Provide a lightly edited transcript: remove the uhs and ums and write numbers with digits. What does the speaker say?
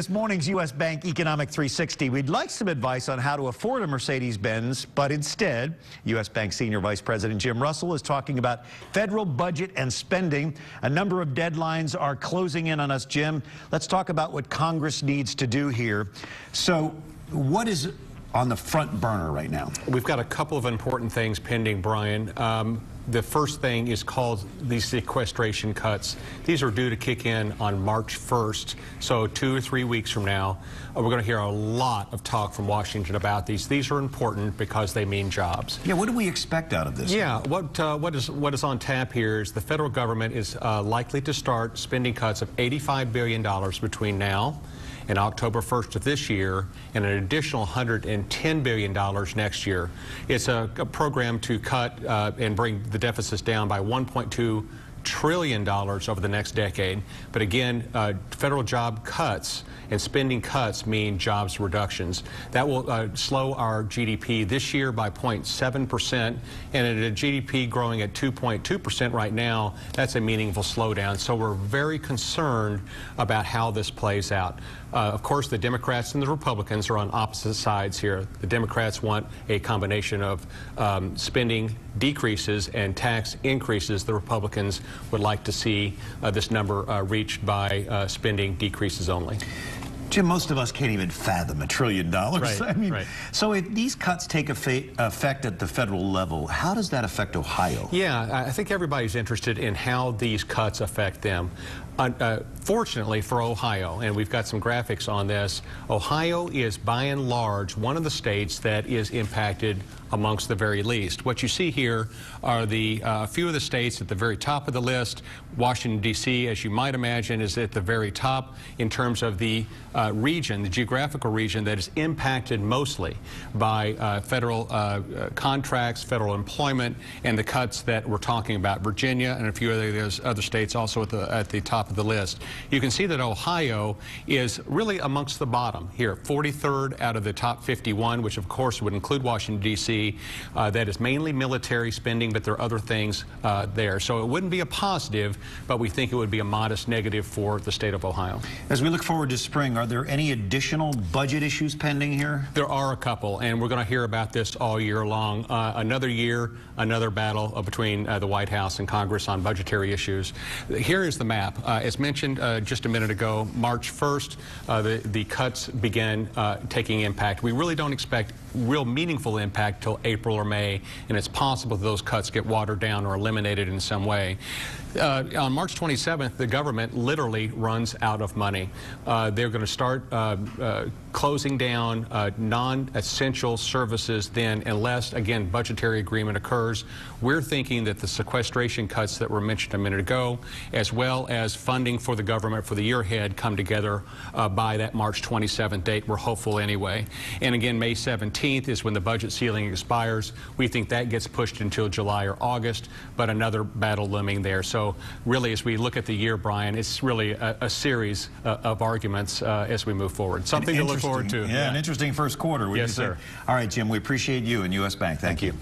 this morning's U.S. Bank Economic 360, we'd like some advice on how to afford a Mercedes-Benz, but instead, U.S. Bank Senior Vice President Jim Russell is talking about federal budget and spending. A number of deadlines are closing in on us, Jim. Let's talk about what Congress needs to do here. So, what is on the front burner right now? We've got a couple of important things pending, Brian. The first thing is called the sequestration cuts. These are due to kick in on March 1st, so 2 or 3 weeks from now. We're going to hear a lot of talk from Washington about these. These are important because they mean jobs. Yeah, what do we expect out of this? Yeah, what is on tap here is the federal government is likely to start spending cuts of $85 billion between now and October 1st of this year, and an additional $110 billion next year. It's a program to cut and bring the deficits down by $1.2 trillion over the next decade. But again, federal job cuts and spending cuts mean jobs reductions. That will slow our GDP this year by 0.7%, and at a GDP growing at 2.2% right now, that's a meaningful slowdown. So we're very concerned about how this plays out. Of course, the Democrats and the Republicans are on opposite sides here. The Democrats want a combination of spending decreases and tax increases. The Republicans would like to see this number reached by spending decreases only. Jim, most of us can't even fathom $1 trillion. Right, I mean, right. So if these cuts take effect at the federal level, how does that affect Ohio? Yeah, I think everybody's interested in how these cuts affect them. Fortunately for Ohio, and we've got some graphics on this, Ohio is by and large one of the states that is impacted amongst the very least. What you see here are the few of the states at the very top of the list. Washington, D.C., as you might imagine, is at the very top in terms of the region, the geographical region that is impacted mostly by federal contracts, federal employment, and the cuts that we're talking about. Virginia and a few of those other states also at the top of the list. You can see that Ohio is really amongst the bottom here, 43rd out of the top 51, which of course would include Washington, D.C. That is mainly military spending, but there are other things there. So it wouldn't be a positive, but we think it would be a modest negative for the state of Ohio. As we look forward to spring, are there any additional budget issues pending here? There are a couple, and we're going to hear about this all year long. Another year, another battle between the White House and Congress on budgetary issues. Here is the map. As mentioned just a minute ago, March 1st, the cuts began taking impact. We really don't expect real meaningful impact till April or May, and it's possible that those cuts get watered down or eliminated in some way. On March 27th, the government literally runs out of money. They're going to start closing down non-essential services then, unless, again, budgetary agreement occurs. We're thinking that the sequestration cuts that were mentioned a minute ago, as well as funding for the government for the year ahead, come together by that March 27th date. We're hopeful anyway. And again, May 17th is when the budget ceiling expires. We think that gets pushed until July or August, but another battle looming there. So really, as we look at the year, Brian, it's really a series of arguments as we move forward. Something to look forward to. Yeah, an interesting first quarter. Yes, sir. All right, Jim, we appreciate you and U.S. Bank. Thank you.